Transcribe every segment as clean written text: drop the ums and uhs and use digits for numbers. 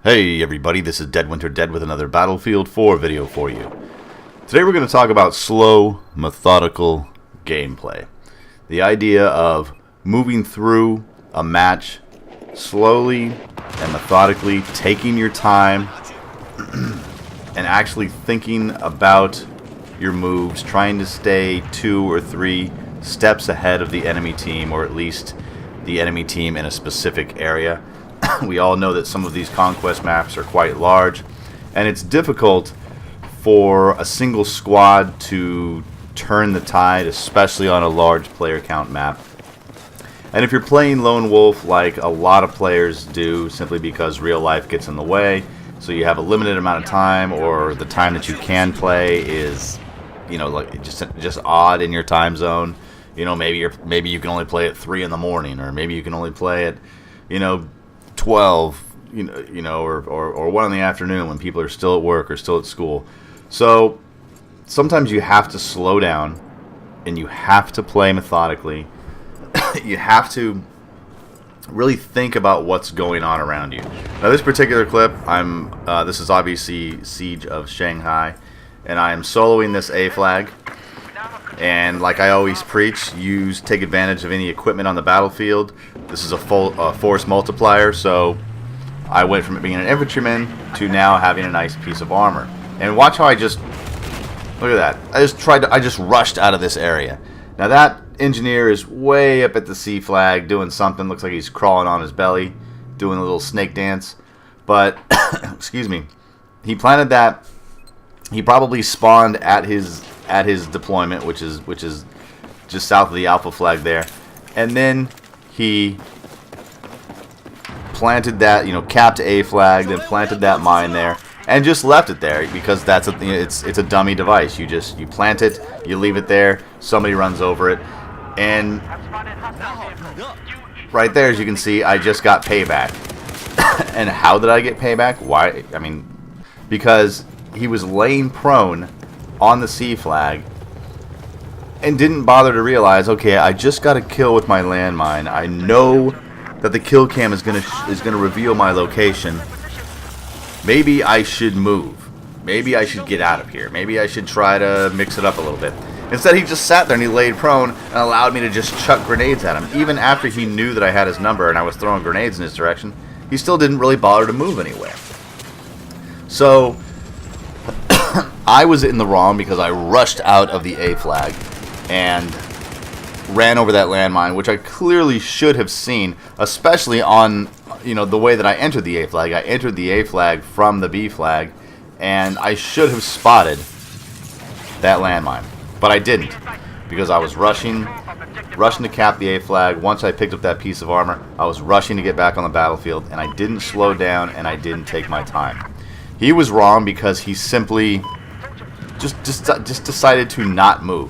Hey everybody, this is Dead Winter Dead with another Battlefield 4 video for you. Today we're going to talk about slow, methodical gameplay. The idea of moving through a match slowly and methodically, taking your time, and actually thinking about your moves, trying to stay 2 or 3 steps ahead of the enemy team, or at least the enemy team in a specific area. We all know that some of these Conquest maps are quite large, and it's difficult for a single squad to turn the tide, especially on a large player count map. And if you're playing Lone Wolf like a lot of players do, simply because real life gets in the way, so you have a limited amount of time, or the time that you can play is, you know, like just odd in your time zone. You know, maybe you can only play at 3 in the morning, or maybe you can only play at, 12, or 1 in the afternoon when people are still at work or still at school. So sometimes you have to slow down and you have to play methodically. You have to really think about what's going on around you. Now, this particular clip, this is obviously Siege of Shanghai, and I am soloing this A flag. And like I always preach, take advantage of any equipment on the battlefield. This is a full force multiplier, so I went from being an infantryman to now having a nice piece of armor. And watch how look at that. I just rushed out of this area. Now that engineer is way up at the C flag doing something. Looks like he's crawling on his belly, doing a little snake dance. But excuse me, he planted that. He probably spawned at his deployment, which is just south of the Alpha flag there, and then he planted that, capped A flag, then planted that mine there, and just left it there because it's a dummy device. You plant it, you leave it there, somebody runs over it, and right there, as you can see, I just got payback. And how did I get payback? Why? I mean, because he was laying prone on the C flag and didn't bother to realize, okay, I just got a kill with my landmine. I know that the kill cam is gonna reveal my location. Maybe I should move. Maybe I should get out of here. Maybe I should try to mix it up a little bit. Instead, he just sat there and he laid prone and allowed me to just chuck grenades at him. Even after he knew that I had his number and I was throwing grenades in his direction, he still didn't really bother to move anywhere. So I was in the wrong because I rushed out of the A flag and ran over that landmine, which I clearly should have seen, especially on, the way that I entered the A flag. I entered the A flag from the B flag, and I should have spotted that landmine, but I didn't, because I was rushing to cap the A flag. Once I picked up that piece of armor, I was rushing to get back on the battlefield, and I didn't slow down, and I didn't take my time. He was wrong because he simply just decided to not move.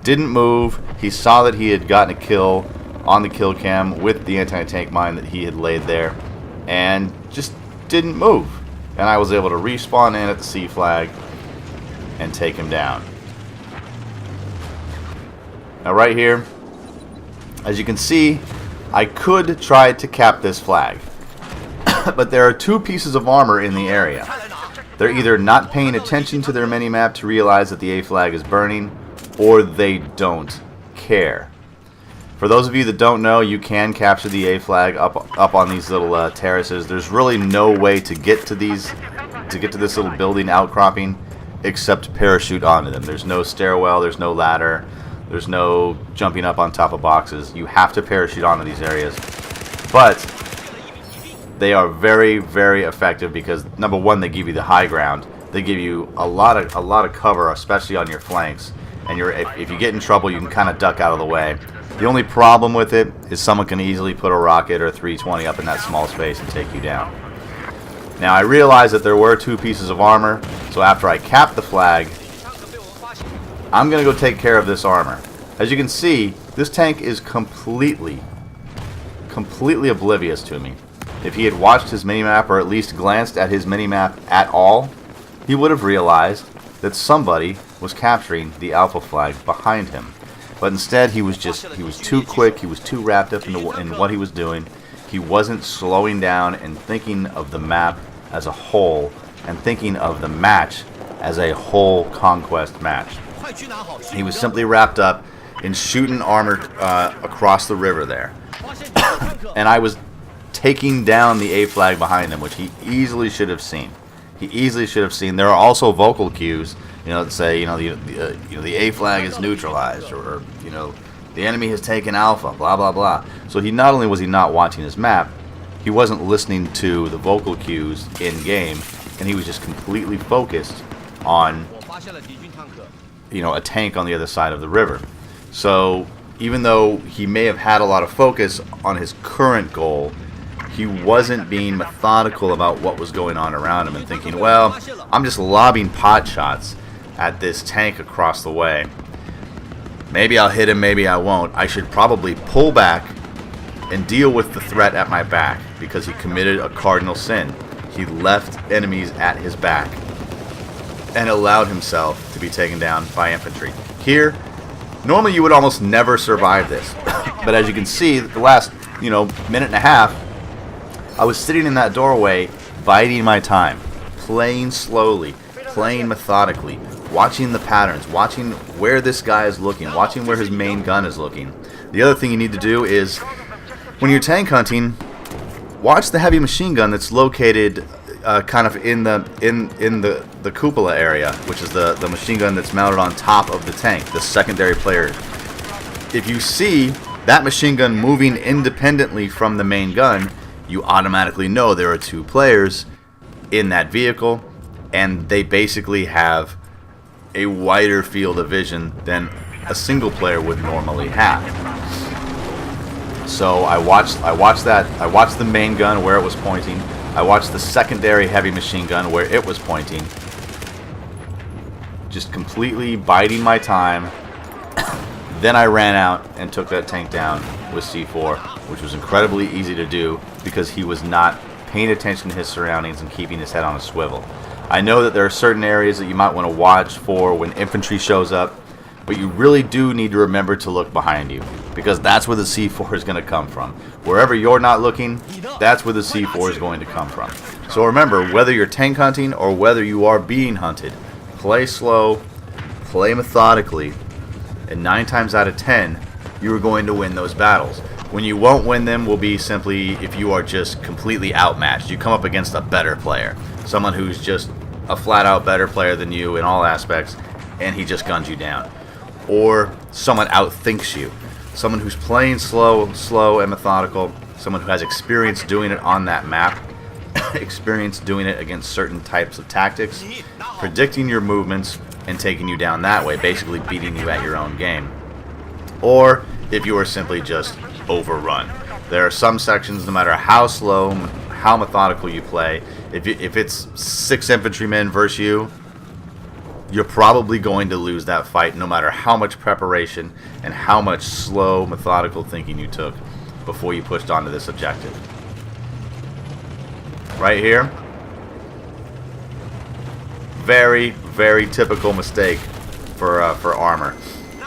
Didn't move. He saw that he had gotten a kill on the kill cam with the anti-tank mine that he had laid there, and just didn't move. And I was able to respawn in at the C flag and take him down. Now right here, as you can see, I could try to cap this flag. But there are 2 pieces of armor in the area. They're either not paying attention to their minimap to realize that the A flag is burning, or they don't care. For those of you that don't know, you can capture the A flag up on these little terraces. There's really no way to get to this little building outcropping except parachute onto them. There's no stairwell, there's no ladder, there's no jumping up on top of boxes. You have to parachute onto these areas. But they are very, very effective because, number one, they give you the high ground. They give you a lot of cover, especially on your flanks. And if you get in trouble, you can kind of duck out of the way. The only problem with it is someone can easily put a rocket or 320 up in that small space and take you down. Now, I realized that there were 2 pieces of armor, so after I capped the flag, I'm going to go take care of this armor. As you can see, this tank is completely oblivious to me. If he had watched his minimap, or at least glanced at his minimap at all, he would have realized that somebody was capturing the Alpha flag behind him. But instead, he was too quick, he was too wrapped up in what he was doing. He wasn't slowing down and thinking of the map as a whole and thinking of the match as a whole Conquest match. He was simply wrapped up in shooting armor across the river there. And I was taking down the A flag behind him, which he easily should have seen. He easily should have seen. There are also vocal cues, that say, the A flag is neutralized, or the enemy has taken Alpha, blah blah blah. So he not only was he not watching his map, he wasn't listening to the vocal cues in game, and he was just completely focused on a tank on the other side of the river. So even though he may have had a lot of focus on his current goal, he wasn't being methodical about what was going on around him and thinking, well, I'm just lobbing pot shots at this tank across the way. Maybe I'll hit him, maybe I won't. I should probably pull back and deal with the threat at my back, because he committed a cardinal sin. He left enemies at his back and allowed himself to be taken down by infantry. Here, normally you would almost never survive this. But as you can see, the last, minute and a half, I was sitting in that doorway, biding my time, playing slowly, playing methodically, watching the patterns, watching where this guy is looking, watching where his main gun is looking. The other thing you need to do is, when you're tank hunting, watch the heavy machine gun that's located kind of in the cupola area, which is the machine gun that's mounted on top of the tank, the secondary player. If you see that machine gun moving independently from the main gun, you automatically know there are two players in that vehicle, and they basically have a wider field of vision than a single player would normally have. So I watched the main gun where it was pointing. I watched the secondary heavy machine gun where it was pointing. Just completely biding my time. Then I ran out and took that tank down with C4, which was incredibly easy to do because he was not paying attention to his surroundings and keeping his head on a swivel. I know that there are certain areas that you might want to watch for when infantry shows up, but you really do need to remember to look behind you, because that's where the C4 is going to come from. Wherever you're not looking, that's where the C4 is going to come from. So remember, whether you're tank hunting or whether you are being hunted, play slow, play methodically, and 9 times out of 10, you are going to win those battles. When you won't win them will be simply if you are just completely outmatched. You come up against a better player, someone who's just a flat-out better player than you in all aspects, and he just guns you down. Or someone outthinks you. Someone who's playing slow and methodical, someone who has experience doing it on that map, experience doing it against certain types of tactics, predicting your movements and taking you down that way, basically beating you at your own game. Or if you are simply just overrun. There are some sections, no matter how slow, how methodical you play, if it's 6 infantrymen versus you, you're probably going to lose that fight no matter how much preparation and how much slow, methodical thinking you took before you pushed onto this objective. Right here, very, very typical mistake for armor.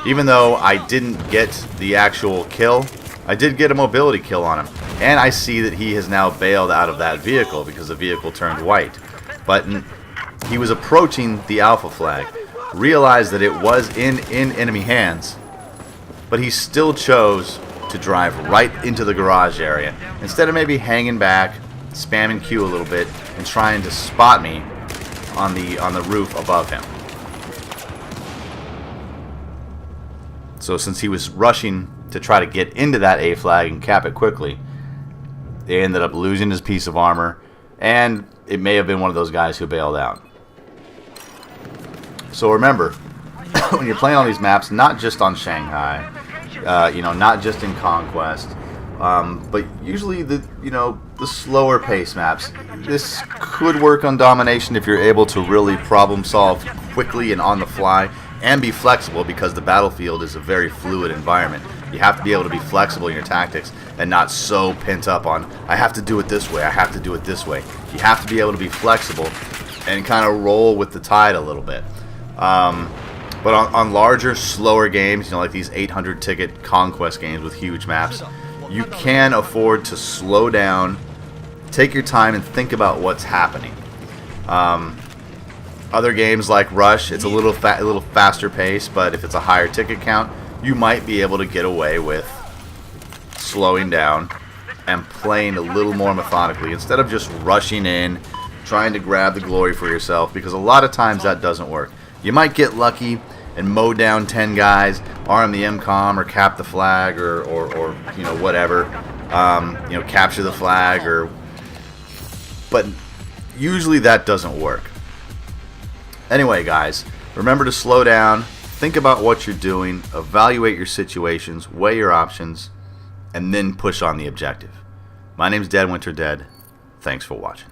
Even though I didn't get the actual kill, I did get a mobility kill on him. And I see that he has now bailed out of that vehicle because the vehicle turned white. But he was approaching the Alpha flag, realized that it was in enemy hands, but he still chose to drive right into the garage area instead of maybe hanging back, spamming Q a little bit, and trying to spot me on the roof above him. So since he was rushing to try to get into that A flag and cap it quickly, they ended up losing his piece of armor, and it may have been one of those guys who bailed out. So remember, when you're playing on these maps, not just on Shanghai, not just in Conquest, but usually the slower pace maps. This could work on domination if you're able to really problem solve quickly and on the fly, and be flexible, because the battlefield is a very fluid environment. You have to be able to be flexible in your tactics and not so pent up on, I have to do it this way, I have to do it this way. You have to be able to be flexible and kind of roll with the tide a little bit. But on larger, slower games, like these 800 ticket Conquest games with huge maps, you can afford to slow down take your time and think about what's happening. Other games like Rush, it's a little faster pace, but if it's a higher ticket count, you might be able to get away with slowing down and playing a little more methodically instead of just rushing in, trying to grab the glory for yourself, because a lot of times that doesn't work. You might get lucky and mow down 10 guys, arm the MCOM or cap the flag or you know, whatever, you know, capture the flag, but usually that doesn't work. Anyway, guys, remember to slow down, think about what you're doing, evaluate your situations, weigh your options, and then push on the objective. My name's Dead Winter Dead. Thanks for watching.